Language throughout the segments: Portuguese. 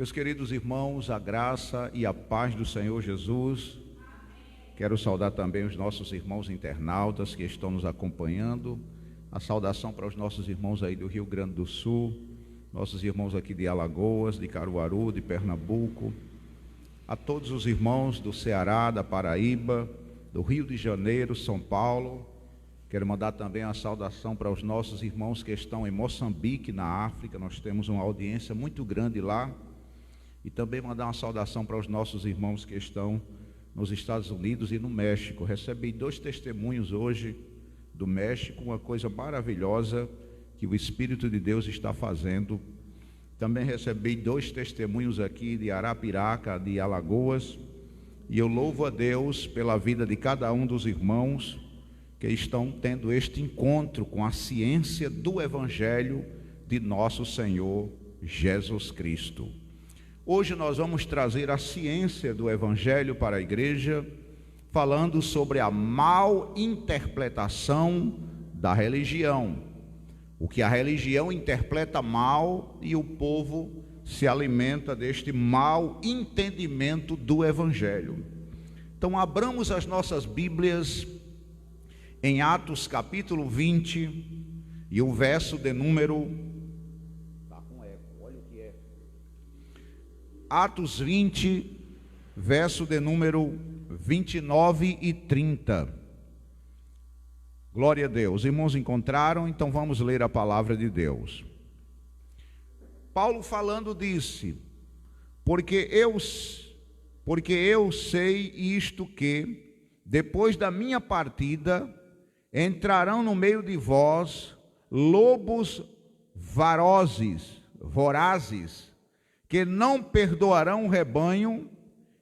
Meus queridos irmãos, a graça e a paz do Senhor Jesus. Quero saudar também os nossos irmãos internautas que estão nos acompanhando. A saudação para os nossos irmãos aí do Rio Grande do Sul, nossos irmãos aqui de Alagoas, de Caruaru, de Pernambuco. A todos os irmãos do Ceará, da Paraíba, do Rio de Janeiro, São Paulo. Quero mandar também a saudação para os nossos irmãos que estão em Moçambique, na África. Nós temos uma audiência muito grande lá. E também mandar uma saudação para os nossos irmãos que estão nos Estados Unidos e no México. Recebi 2 testemunhos hoje do México, uma coisa maravilhosa que o Espírito de Deus está fazendo. Também recebi 2 testemunhos aqui de Arapiraca, de Alagoas. E eu louvo a Deus pela vida de cada um dos irmãos que estão tendo este encontro com a ciência do Evangelho de nosso Senhor Jesus Cristo. Hoje nós vamos trazer a ciência do Evangelho para a igreja, falando sobre a mal interpretação da religião. O que a religião interpreta mal e o povo se alimenta deste mau entendimento do Evangelho. Então abramos as nossas Bíblias em Atos capítulo 20 e o verso de número... Atos 20, verso de número 29 e 30. Glória a Deus. Irmãos, encontraram? Então vamos ler a palavra de Deus. Paulo falando disse: porque eu sei isto, que depois da minha partida entrarão no meio de vós lobos vorazes, que não perdoarão o rebanho,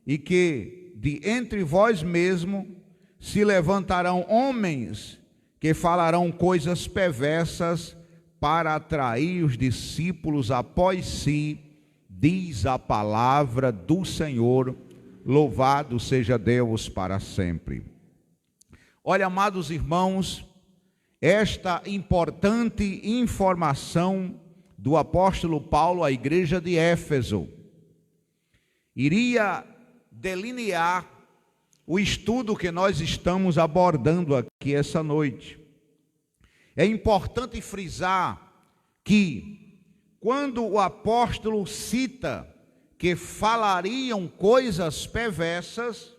e que de entre vós mesmo se levantarão homens que falarão coisas perversas para atrair os discípulos após si, diz a palavra do Senhor. Louvado seja Deus para sempre. Olha, amados irmãos, esta importante informação do apóstolo Paulo à igreja de Éfeso iria delinear o estudo que nós estamos abordando aqui essa noite. É importante frisar que quando o apóstolo cita que falariam coisas perversas,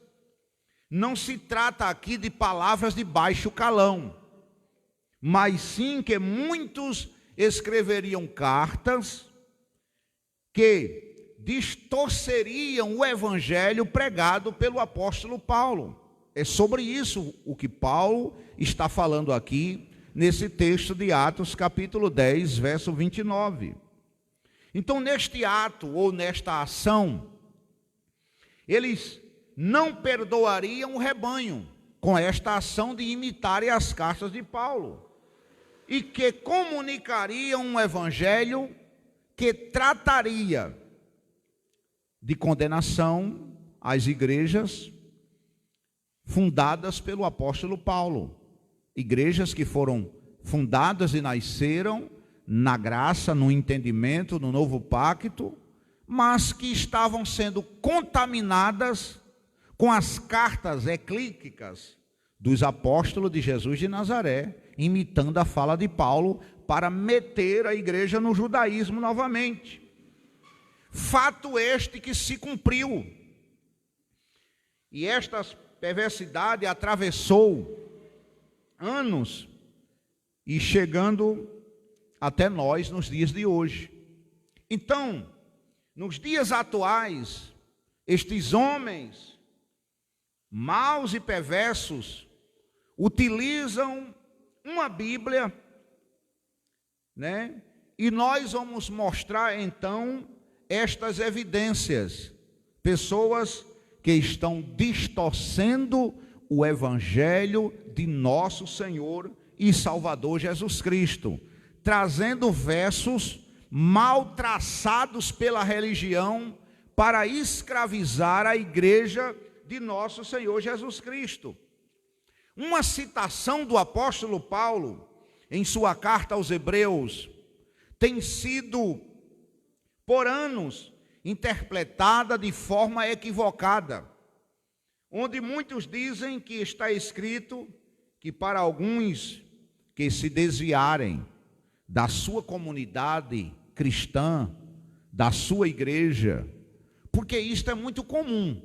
não se trata aqui de palavras de baixo calão, mas sim que muitos escreveriam cartas que distorceriam o evangelho pregado pelo apóstolo Paulo. É sobre isso o que Paulo está falando aqui nesse texto de Atos capítulo 10, verso 29. Então, neste ato ou nesta ação, eles não perdoariam o rebanho com esta ação de imitarem as cartas de Paulo, e que comunicariam um evangelho que trataria de condenação às igrejas fundadas pelo apóstolo Paulo. Igrejas que foram fundadas e nasceram na graça, no entendimento, no novo pacto, mas que estavam sendo contaminadas com as cartas eclíticas dos apóstolos de Jesus de Nazaré, imitando a fala de Paulo para meter a igreja no judaísmo novamente. Fato este que se cumpriu. E esta perversidade atravessou anos e chegando até nós nos dias de hoje. Então, nos dias atuais, estes homens maus e perversos utilizam uma Bíblia, né? E nós vamos mostrar então estas evidências. Pessoas que estão distorcendo o Evangelho de nosso Senhor e Salvador Jesus Cristo, trazendo versos mal traçados pela religião para escravizar a igreja de nosso Senhor Jesus Cristo. Uma citação do apóstolo Paulo em sua carta aos Hebreus tem sido por anos interpretada de forma equivocada, onde muitos dizem que está escrito que para alguns que se desviarem da sua comunidade cristã, da sua igreja, porque isto é muito comum.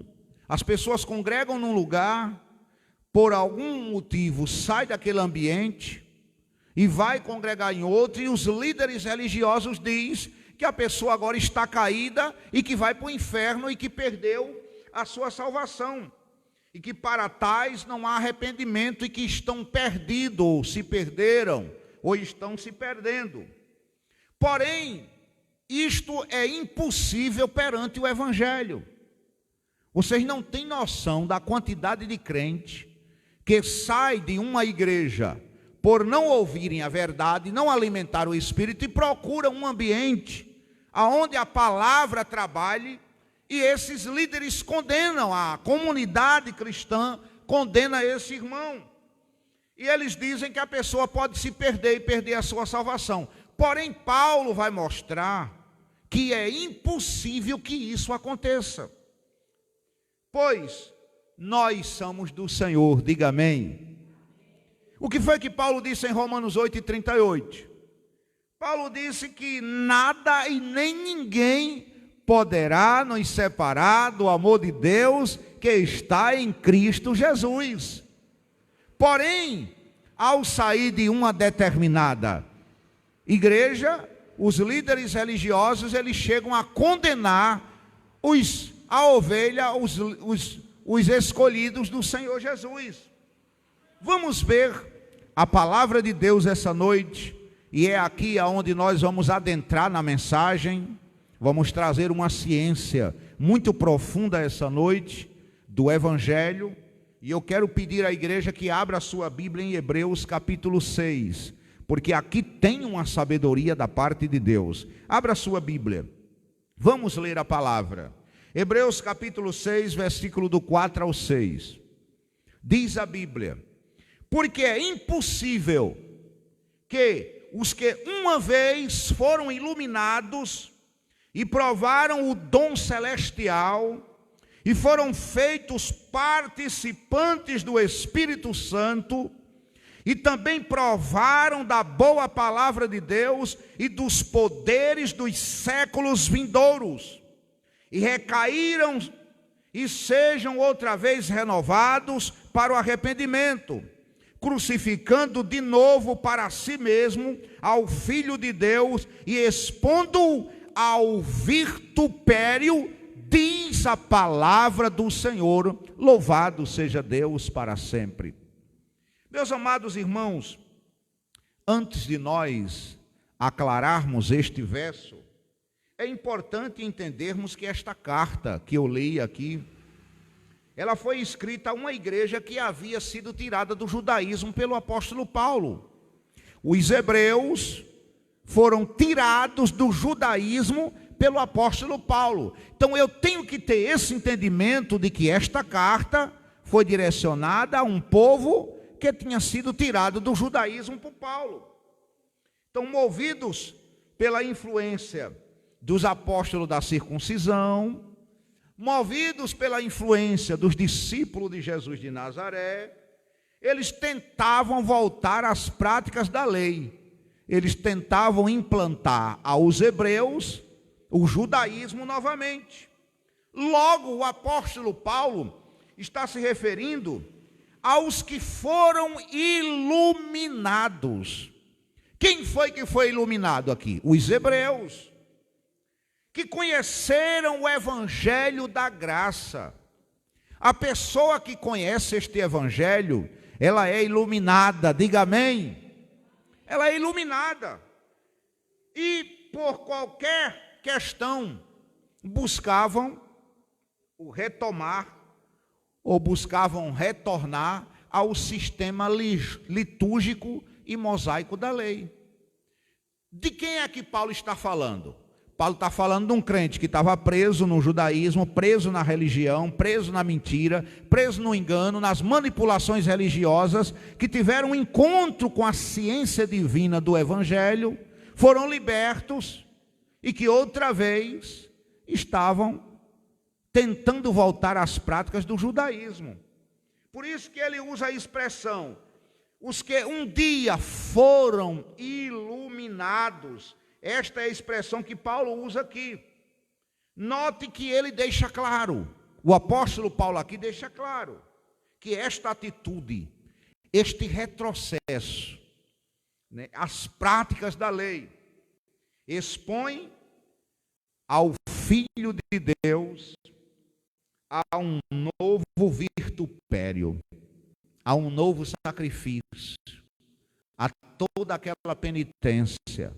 As pessoas congregam num lugar, por algum motivo sai daquele ambiente e vai congregar em outro, e os líderes religiosos dizem que a pessoa agora está caída e que vai para o inferno e que perdeu a sua salvação, e que para tais não há arrependimento e que estão perdidos, ou se perderam, ou estão se perdendo. Porém, isto é impossível perante o Evangelho. Vocês não têm noção da quantidade de crente que sai de uma igreja por não ouvirem a verdade, não alimentar o Espírito, e procuram um ambiente onde a palavra trabalhe, e esses líderes condenam a comunidade cristã, condena esse irmão. E eles dizem que a pessoa pode se perder e perder a sua salvação. Porém, Paulo vai mostrar que é impossível que isso aconteça. Pois nós somos do Senhor, diga amém. O que foi que Paulo disse em Romanos 8:38? Paulo disse que nada e nem ninguém poderá nos separar do amor de Deus que está em Cristo Jesus. Porém, ao sair de uma determinada igreja, os líderes religiosos, eles chegam a condenar a ovelha, os escolhidos do Senhor Jesus. Vamos ver a palavra de Deus essa noite, e é aqui aonde nós vamos adentrar na mensagem. Vamos trazer uma ciência muito profunda essa noite do Evangelho, e eu quero pedir à igreja que abra a sua Bíblia em Hebreus capítulo 6, porque aqui tem uma sabedoria da parte de Deus. Abra a sua Bíblia, vamos ler a palavra. Hebreus capítulo 6, versículo do 4 ao 6. Diz a Bíblia: porque é impossível que os que uma vez foram iluminados e provaram o dom celestial e foram feitos participantes do Espírito Santo, e também provaram da boa palavra de Deus e dos poderes dos séculos vindouros, e recaíram e sejam outra vez renovados para o arrependimento, crucificando de novo para si mesmo ao Filho de Deus e expondo-o ao vitupério, diz a palavra do Senhor, louvado seja Deus para sempre. Meus amados irmãos, antes de nós aclararmos este verso, é importante entendermos que esta carta que eu li aqui, ela foi escrita a uma igreja que havia sido tirada do judaísmo pelo apóstolo Paulo. Os hebreus foram tirados do judaísmo pelo apóstolo Paulo. Então eu tenho que ter esse entendimento de que esta carta foi direcionada a um povo que tinha sido tirado do judaísmo por Paulo. Então, movidos pela influência dos apóstolos da circuncisão, movidos pela influência dos discípulos de Jesus de Nazaré, eles tentavam voltar às práticas da lei. Eles tentavam implantar aos hebreus o judaísmo novamente. Logo, o apóstolo Paulo está se referindo aos que foram iluminados. Quem foi que foi iluminado aqui? Os hebreus, que conheceram o evangelho da graça. A pessoa que conhece este evangelho, ela é iluminada, diga amém. Ela é iluminada, e por qualquer questão buscavam o retomar, ou buscavam retornar ao sistema litúrgico e mosaico da lei. De quem é que Paulo está falando? Paulo está falando de um crente que estava preso no judaísmo, preso na religião, preso na mentira, preso no engano, nas manipulações religiosas, que tiveram um encontro com a ciência divina do evangelho, foram libertos, e que outra vez estavam tentando voltar às práticas do judaísmo. Por isso que ele usa a expressão, os que um dia foram iluminados. Esta é a expressão que Paulo usa aqui. Note que ele deixa claro, o apóstolo Paulo aqui deixa claro, que esta atitude, este retrocesso, né, as práticas da lei, expõe ao Filho de Deus a um novo vitupério, a um novo sacrifício, a toda aquela penitência.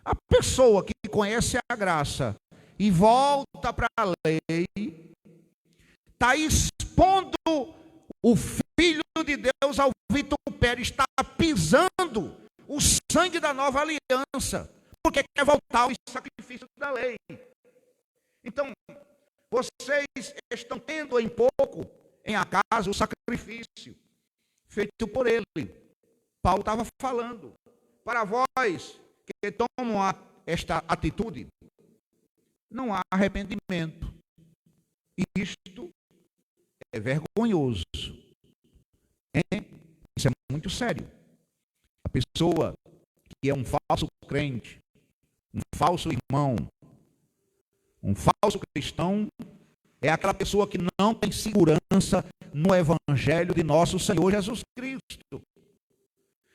A pessoa que conhece a graça e volta para a lei, está expondo o Filho de Deus ao vitupério, está pisando o sangue da nova aliança, porque quer voltar ao sacrifício da lei. Então, vocês estão tendo em pouco, em acaso, o sacrifício feito por ele. Paulo estava falando, para vós que tomam esta atitude, não há arrependimento. Isto é vergonhoso. Isso é muito sério. A pessoa que é um falso crente, um falso irmão, um falso cristão, é aquela pessoa que não tem segurança no evangelho de nosso Senhor Jesus Cristo.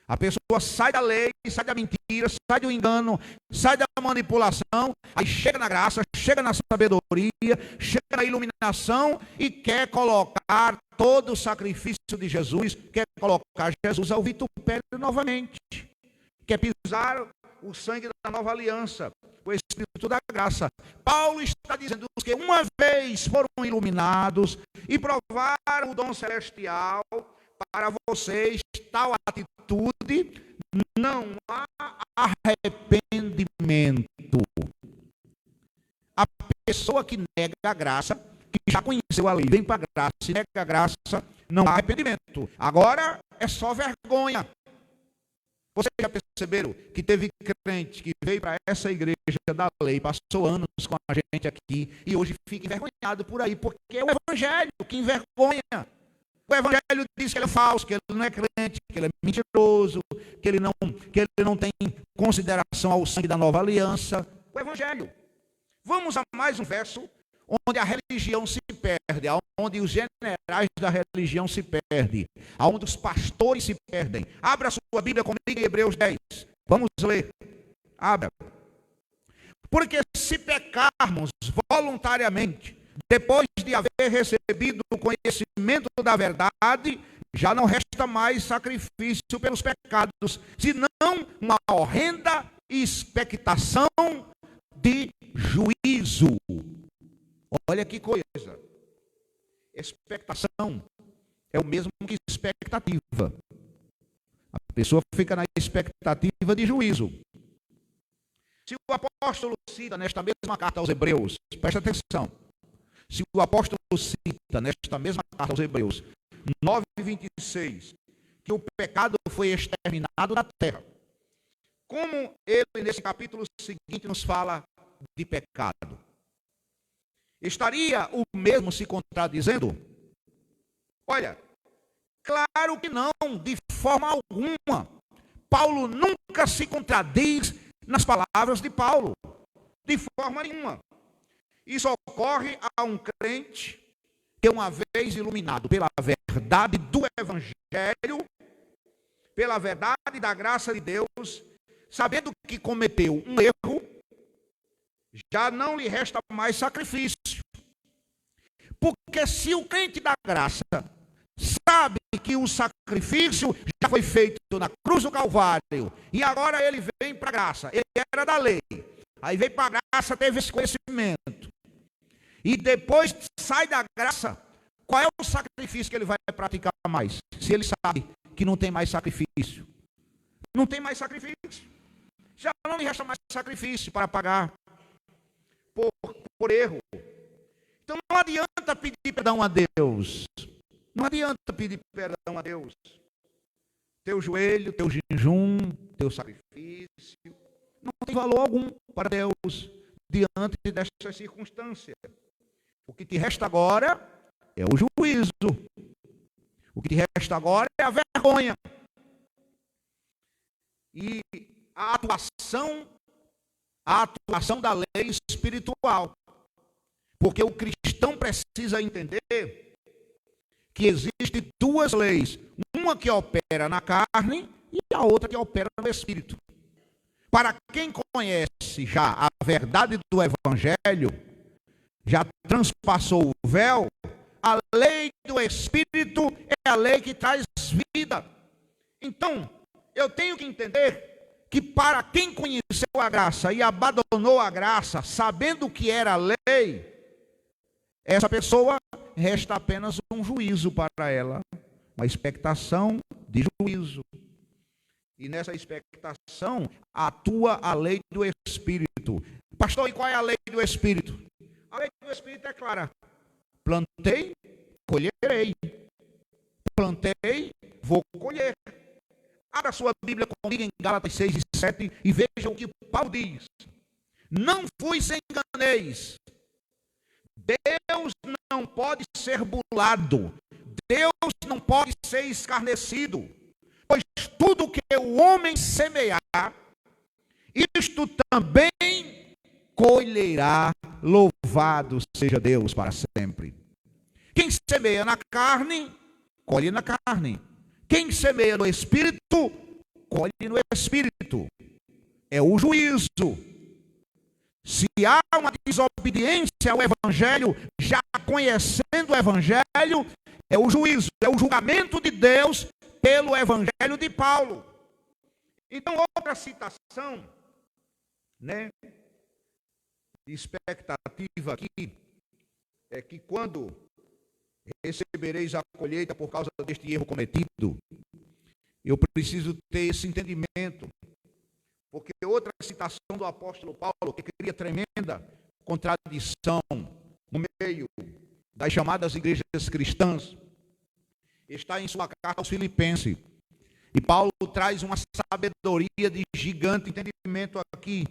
A pessoa sai da lei, sai da mentira, sai do engano, sai da manipulação, aí chega na graça, chega na sabedoria, chega na iluminação e quer colocar todo o sacrifício de Jesus, quer colocar Jesus ao vitupério novamente, quer pisar o sangue da nova aliança, o Espírito da graça. Paulo está dizendo que uma vez foram iluminados e provaram o dom celestial, para vocês tal atitude não há arrependimento. A pessoa que nega a graça, que já conheceu a lei, vem para a graça e nega a graça, não há arrependimento. Agora é só vergonha. Vocês já perceberam que teve crente que veio para essa igreja da lei, passou anos com a gente aqui e hoje fica envergonhado por aí, porque é o evangelho que envergonha. O evangelho diz que ele é falso, que ele não é crente, que ele é mentiroso, que ele não tem consideração ao sangue da nova aliança. O evangelho. Vamos a mais um verso onde a religião se perde, onde os generais da religião se perdem, onde os pastores se perdem. Abra a sua Bíblia comigo em Hebreus 10. Vamos ler. Abra. Porque se pecarmos voluntariamente, depois de haver recebido o conhecimento da verdade, já não resta mais sacrifício pelos pecados, senão uma horrenda expectação de juízo. Olha que coisa. Expectação é o mesmo que expectativa. A pessoa fica na expectativa de juízo. Se o apóstolo cita nesta mesma carta aos Hebreus, presta atenção. Se o apóstolo cita nesta mesma carta aos Hebreus 9:26, que o pecado foi exterminado da terra, como ele nesse capítulo seguinte nos fala de pecado, estaria o mesmo se contradizendo? Olha, claro que não, de forma alguma. Paulo nunca se contradiz nas palavras de Paulo, de forma nenhuma. Isso ocorre a um crente que, uma vez iluminado pela verdade do Evangelho, pela verdade da graça de Deus, sabendo que cometeu um erro, já não lhe resta mais sacrifício. Porque se o crente da graça sabe que o sacrifício já foi feito na cruz do Calvário, e agora ele vem para a graça, ele era da lei, aí veio para a graça, teve esse conhecimento, e depois sai da graça, qual é o sacrifício que ele vai praticar mais? Se ele sabe que não tem mais sacrifício. Não tem mais sacrifício. Já não lhe resta mais sacrifício para pagar por erro. Então não adianta pedir perdão a Deus. Não adianta pedir perdão a Deus. Teu joelho, teu jejum, teu sacrifício, não tem valor algum para Deus. diante dessas circunstâncias. O que te resta agora é o juízo. O que te resta agora é a vergonha. E a atuação da lei espiritual. Porque o cristão precisa entender que existem duas leis. Uma que opera na carne e a outra que opera no espírito. Para quem conhece já a verdade do Evangelho, já transpassou o véu, a lei do Espírito é a lei que traz vida. Então, eu tenho que entender que para quem conheceu a graça e abandonou a graça, sabendo que era a lei, essa pessoa resta apenas um juízo para ela, uma expectação de juízo. E nessa expectação atua a lei do Espírito. Pastor, e qual é a lei do Espírito? A lei do Espírito é clara. Plantei, colherei. Plantei, vou colher. Abra sua Bíblia comigo em Gálatas 6 e 7 e veja o que Paulo diz. Não vos enganeis. Deus não pode ser burlado. Deus não pode ser escarnecido. Pois tudo que o homem semear, isto também colherá. Louvado seja Deus para sempre. Quem semeia na carne, colhe na carne. Quem semeia no Espírito, colhe no Espírito. É o juízo. Se há uma desobediência ao Evangelho, já conhecendo o Evangelho, é o juízo, é o julgamento de Deus pelo Evangelho de Paulo. Então, outra citação, de expectativa aqui, é que quando recebereis a colheita por causa deste erro cometido, eu preciso ter esse entendimento, porque outra citação do apóstolo Paulo, que cria tremenda contradição no meio das chamadas igrejas cristãs, está em sua carta aos Filipenses. E Paulo traz uma sabedoria de gigante entendimento aqui.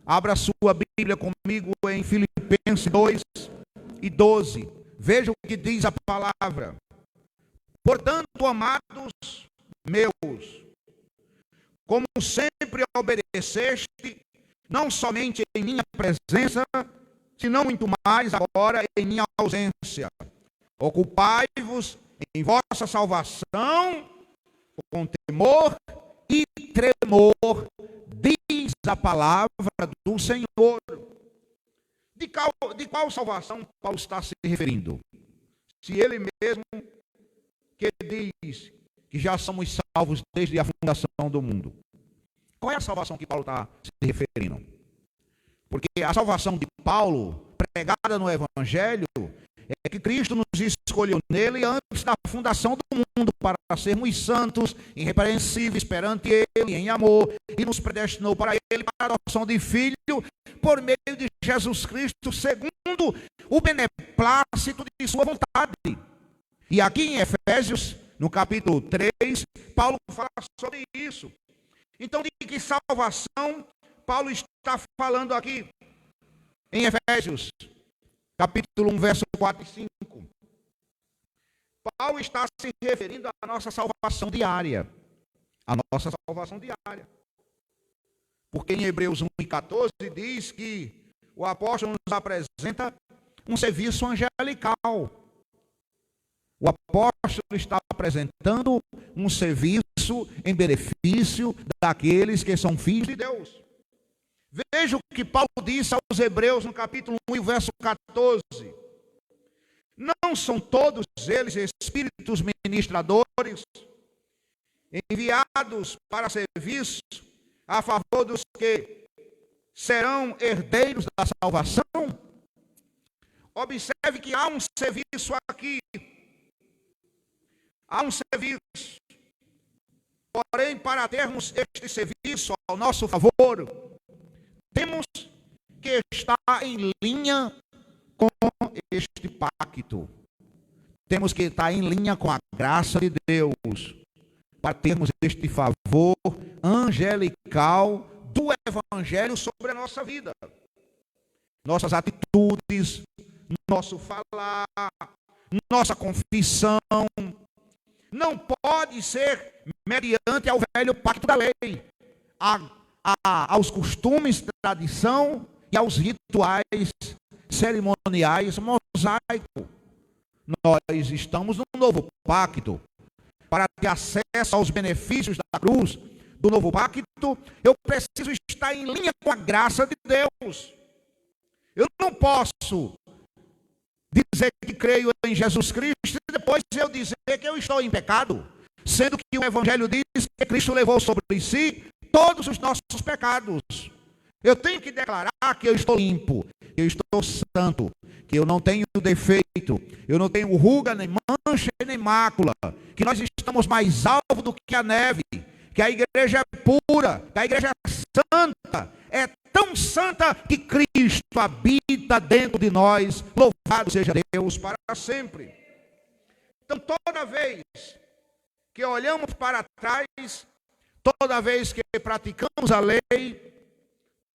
Abra sua Bíblia comigo em Filipenses 2 e 12. Veja o que diz a palavra. Portanto, amados meus, como sempre obedeceste, não somente em minha presença, senão muito mais agora em minha ausência. Ocupai-vos em vossa salvação com temor e tremor, diz a palavra do Senhor. De qual salvação Paulo está se referindo? Se ele mesmo que diz que já somos salvos desde a fundação do mundo. Qual é a salvação que Paulo está se referindo? Porque a salvação de Paulo, pregada no Evangelho, é que Cristo nos escolheu nele antes da fundação do mundo para sermos santos, irrepreensíveis perante ele, em amor, e nos predestinou para ele, para a adoção de filho, por meio de Jesus Cristo, segundo o beneplácito de sua vontade. E aqui em Efésios, no capítulo 3, Paulo fala sobre isso. Então, de que salvação Paulo está falando aqui? Em Efésios, capítulo 1, verso 4 e 5. Paulo está se referindo à nossa salvação diária. A nossa salvação diária. Porque em Hebreus 1 e 14 diz que o apóstolo nos apresenta um serviço angelical. O apóstolo está apresentando um serviço em benefício daqueles que são filhos de Deus. Veja o que Paulo disse aos Hebreus no capítulo 1 e verso 14. Não são todos eles espíritos ministradores, enviados para serviço a favor dos que serão herdeiros da salvação? Observe que há um serviço aqui. Há um serviço. Porém, para termos este serviço ao nosso favor, temos que estar em linha com este pacto. Temos que estar em linha com a graça de Deus, para termos este favor angelical do Evangelho sobre a nossa vida. nossas atitudes, nosso falar, nossa confissão, não pode ser mediante ao velho pacto da lei, aos costumes, tradição e aos rituais cerimoniais mosaico. Nós estamos no novo pacto. Para ter acesso aos benefícios da cruz do novo pacto, eu preciso estar em linha com a graça de Deus. Eu não posso dizer que creio em Jesus Cristo e depois eu dizer que eu estou em pecado, sendo que o Evangelho diz que Cristo levou sobre si todos os nossos pecados. Eu tenho que declarar que eu estou limpo, que eu estou santo, que eu não tenho defeito, eu não tenho ruga, nem mancha, nem mácula, que nós estamos mais alvo do que a neve, que a igreja é pura, que a igreja é santa, é tão santa que Cristo habita dentro de nós. Louvado seja Deus para sempre. Então, toda vez que olhamos para trás, toda vez que praticamos a lei,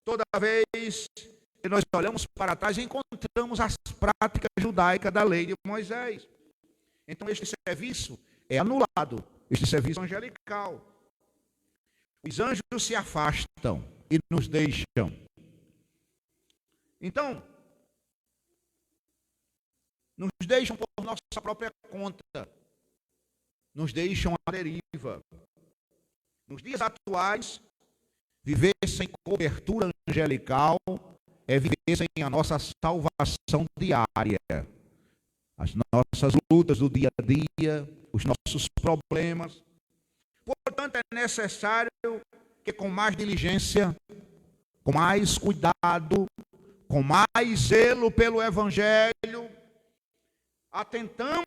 toda vez que nós olhamos para trás, encontramos as práticas judaicas da lei de Moisés. Então, este serviço é anulado, este serviço angelical. Os anjos se afastam e nos deixam. Então, nos deixam por nossa própria conta, nos deixam à deriva. Nos dias atuais, viver sem cobertura angelical é viver sem a nossa salvação diária. As nossas lutas do dia a dia, os nossos problemas. Portanto, é necessário que com mais diligência, com mais cuidado, com mais zelo pelo Evangelho, atentamos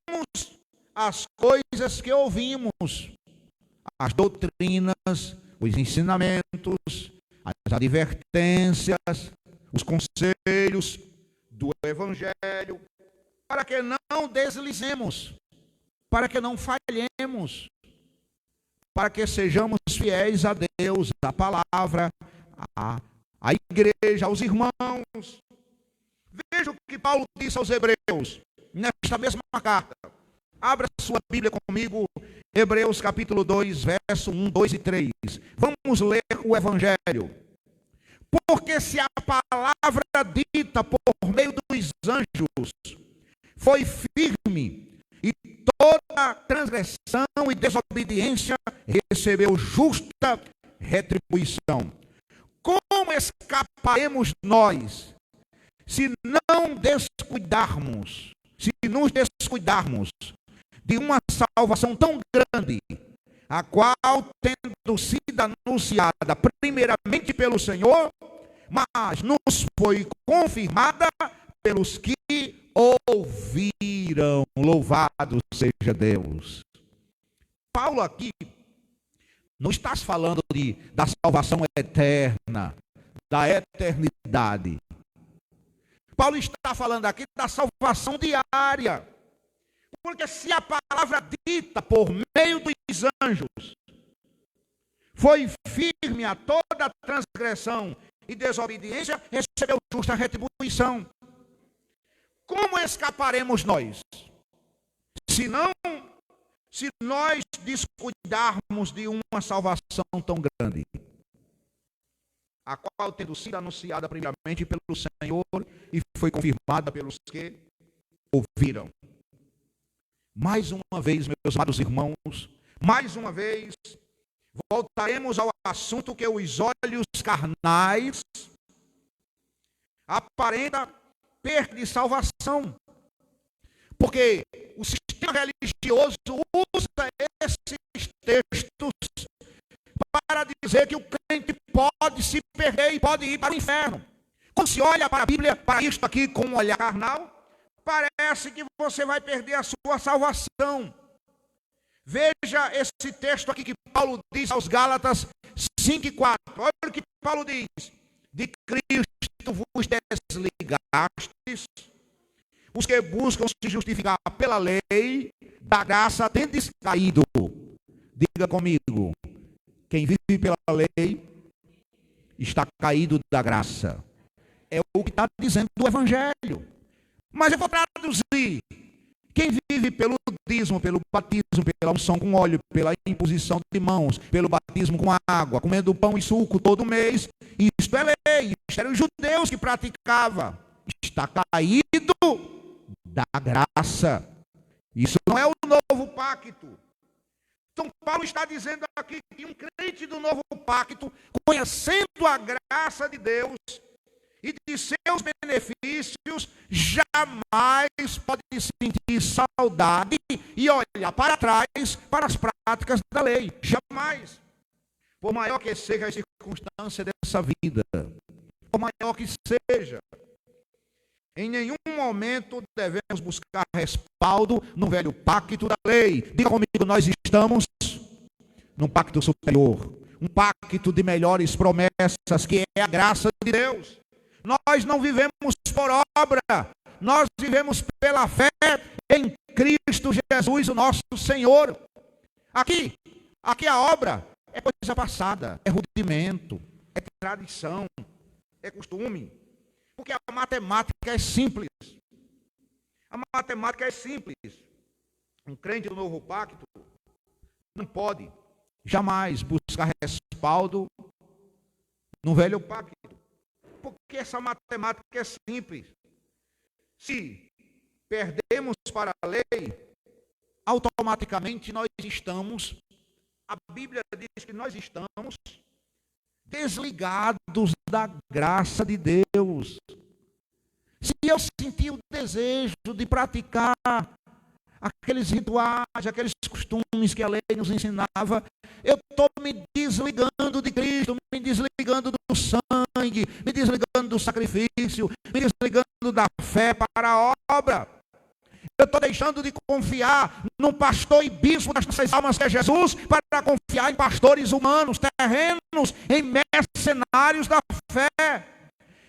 às coisas que ouvimos, as doutrinas, os ensinamentos, as advertências, os conselhos do Evangelho, para que não deslizemos, para que não falhemos, para que sejamos fiéis a Deus, à palavra, à igreja, aos irmãos. Veja o que Paulo disse aos Hebreus, nesta mesma carta. Abra sua Bíblia comigo, Hebreus capítulo 2, verso 1, 2 e 3. Vamos ler o Evangelho. Porque se a palavra dita por meio dos anjos foi firme, e toda transgressão e desobediência recebeu justa retribuição, como escaparemos nós, se não descuidarmos, se nos descuidarmos de uma salvação tão grande, a qual, tendo sido anunciada primeiramente pelo Senhor, mas nos foi confirmada pelos que ouviram. Louvado seja Deus. Paulo aqui não está falando da salvação eterna, da eternidade. Paulo está falando aqui da salvação diária. Porque se a palavra dita por meio dos anjos foi firme a toda transgressão e desobediência, recebeu justa retribuição. Como escaparemos nós? Se nós descuidarmos de uma salvação tão grande, a qual, tendo sido anunciada primeiramente pelo Senhor e foi confirmada pelos que ouviram. Mais uma vez, meus amados irmãos, mais uma vez, voltaremos ao assunto que os olhos carnais aparenta perda de salvação. Porque o sistema religioso usa esses textos para dizer que o crente pode se perder e pode ir para o inferno. Quando se olha para a Bíblia, para isto aqui com um olhar carnal, parece que você vai perder a sua salvação. Veja esse texto aqui que Paulo diz aos Gálatas 5:4. Olha o que Paulo diz: de Cristo vos desligastes, os que buscam se justificar pela lei, da graça tendes caído. Diga comigo: quem vive pela lei está caído da graça. É o que está dizendo o Evangelho. Mas eu vou traduzir. Quem vive pelo dízimo, pelo batismo, pela unção com óleo, pela imposição de mãos, pelo batismo com água, comendo pão e suco todo mês, isto é lei, isto eram os judeus que praticavam. Está caído da graça. Isso não é o novo pacto. Então Paulo está dizendo aqui que um crente do novo pacto, conhecendo a graça de Deus e de seus benefícios, jamais pode sentir saudade e olhar para trás para as práticas da lei. Jamais. Por maior que seja a circunstância dessa vida, por maior que seja, em nenhum momento devemos buscar respaldo no velho pacto da lei. Diga comigo, nós estamos num pacto superior, um pacto de melhores promessas, que é a graça de Deus. Nós não vivemos por obra, nós vivemos pela fé em Cristo Jesus, o nosso Senhor. Aqui a obra é coisa passada, é rudimento, é tradição, é costume. Porque a matemática é simples. A matemática é simples. Um crente do novo pacto não pode jamais buscar respaldo no velho pacto. Porque essa matemática é simples. Se perdemos para a lei, automaticamente nós estamos, a Bíblia diz que nós estamos desligados da graça de Deus. Se eu sentir o desejo de praticar aqueles rituais, aqueles costumes que a lei nos ensinava, eu estou me desligando de Cristo, me desligando do sangue, me desligando do sacrifício, me desligando da fé para a obra. Eu estou deixando de confiar no pastor e bispo das nossas almas, que é Jesus, para confiar em pastores humanos, terrenos, em mercenários da fé.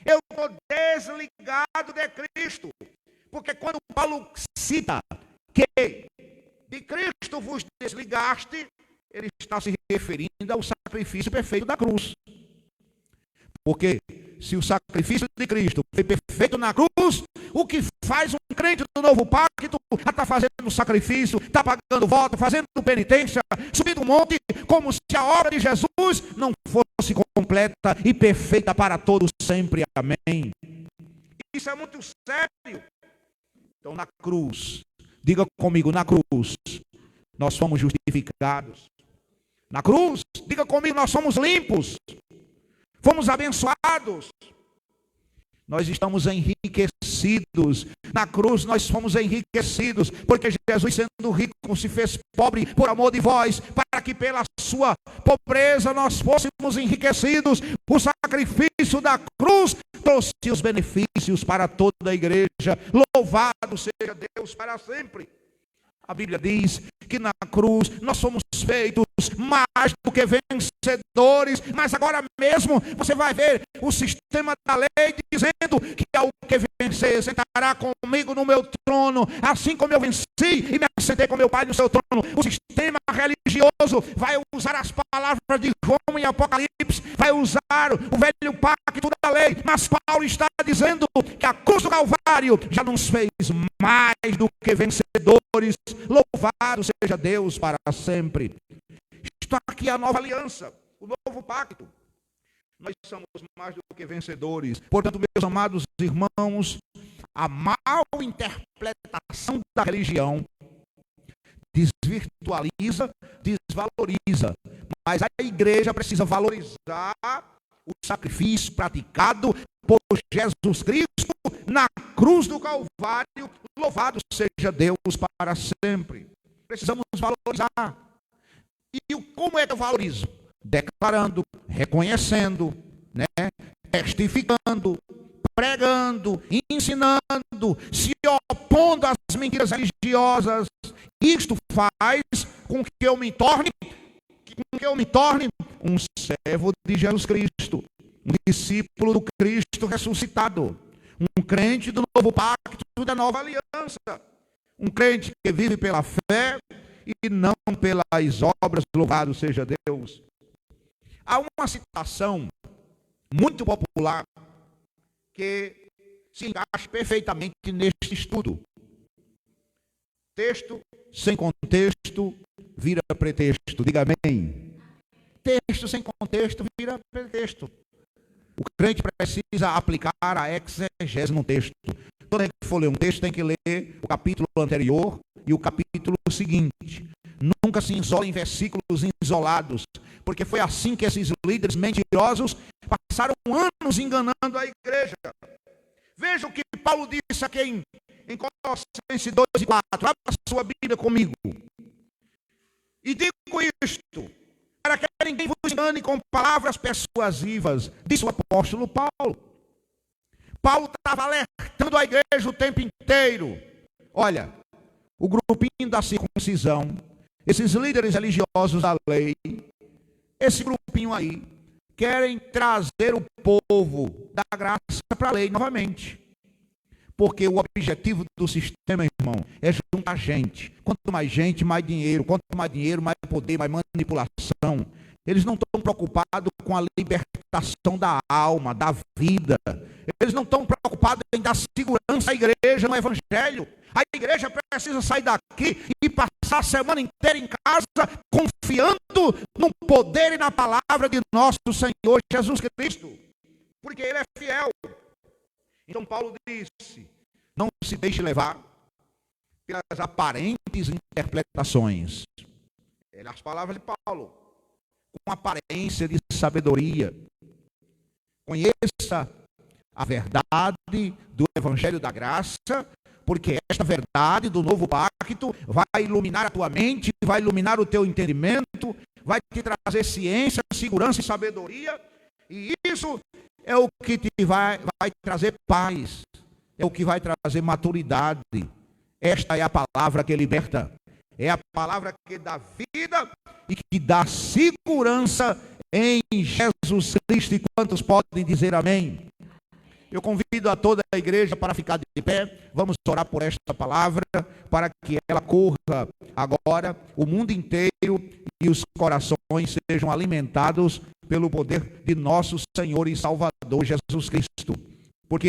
Eu estou desligado de Cristo. Porque quando Paulo cita que de Cristo vos desligaste, ele está se referindo ao sacrifício perfeito da cruz. Porque se o sacrifício de Cristo foi perfeito na cruz, o que faz um crente do novo pacto está fazendo sacrifício, está pagando voto, fazendo penitência, subindo um monte, como se a obra de Jesus não fosse completa e perfeita para todos sempre. Amém. Isso é muito sério. Então, na cruz, diga comigo, na cruz, nós fomos justificados. Na cruz, diga comigo, nós somos limpos. Fomos abençoados. Nós estamos enriquecidos. Na cruz nós fomos enriquecidos, porque Jesus, sendo rico, se fez pobre por amor de vós, para que pela sua pobreza nós fôssemos enriquecidos. O sacrifício da cruz trouxe os benefícios para toda a igreja. Louvado seja Deus para sempre. A Bíblia diz que na cruz nós somos feitos mais do que vencedores, mas agora mesmo você vai ver o sistema da lei dizendo que ao que vencer sentará comigo no meu trono, assim como eu venci e me assentei com meu Pai no seu trono. O sistema religioso vai usar as palavras de João em Apocalipse, vai usar o velho pacto da lei, mas Paulo está dizendo que a cruz do Calvário já nos fez mais do que vencedores. Louvado seja Deus para sempre. Está aqui a nova aliança, o novo pacto. Nós somos mais do que vencedores. Portanto, meus amados irmãos, a mal interpretação da religião desvirtualiza, desvaloriza. Mas a igreja precisa valorizar o sacrifício praticado por Jesus Cristo na cruz do Calvário. Louvado seja Deus para sempre. Precisamos valorizar. E como é que eu valorizo? Declarando, reconhecendo, testificando, pregando, ensinando, se opondo às mentiras religiosas. Isto faz com que eu me torne um servo de Jesus Cristo, um discípulo do Cristo ressuscitado, um crente do novo pacto, da nova aliança, um crente que vive pela fé e não pelas obras. Louvado seja Deus. Há uma citação muito popular que se encaixa perfeitamente neste estudo. Texto sem contexto vira pretexto. Diga amém. Texto sem contexto vira pretexto. O crente precisa aplicar a exegese no texto. Toda vez que for ler um texto, tem que ler o capítulo anterior e o capítulo seguinte. Nunca se isola em versículos isolados, porque foi assim que esses líderes mentirosos passaram anos enganando a igreja. Veja o que Paulo disse aqui em Colossenses 2:4. Abra a sua Bíblia comigo. E digo isto, para que ninguém vos engane com palavras persuasivas, disse o apóstolo Paulo. Paulo estava alertando a igreja o tempo inteiro. Olha, o grupinho da circuncisão, esses líderes religiosos da lei, esse grupinho aí, querem trazer o povo da graça para a lei novamente. Porque o objetivo do sistema, irmão, é juntar gente. Quanto mais gente, mais dinheiro. Quanto mais dinheiro, mais poder, mais manipulação. Eles não estão preocupados com a libertação da alma, da vida. Eles não estão preocupados em dar segurança à igreja no evangelho. A igreja precisa sair daqui e passar a semana inteira em casa, confiando no poder e na palavra de nosso Senhor Jesus Cristo. Porque Ele é fiel. Então Paulo disse, não se deixe levar pelas aparentes interpretações. As palavras de Paulo, com aparência de sabedoria. Conheça a verdade do Evangelho da Graça, porque esta verdade do novo pacto vai iluminar a tua mente, vai iluminar o teu entendimento, vai te trazer ciência, segurança e sabedoria, e isso é o que te vai trazer paz, é o que vai trazer maturidade. Esta é a palavra que liberta, é a palavra que dá vida e que dá segurança em Jesus Cristo. E quantos podem dizer amém? Eu convido a toda a igreja para ficar de pé. Vamos orar por esta palavra, para que ela corra agora o mundo inteiro e os corações sejam alimentados pelo poder de nosso Senhor e Salvador Jesus Cristo. Porque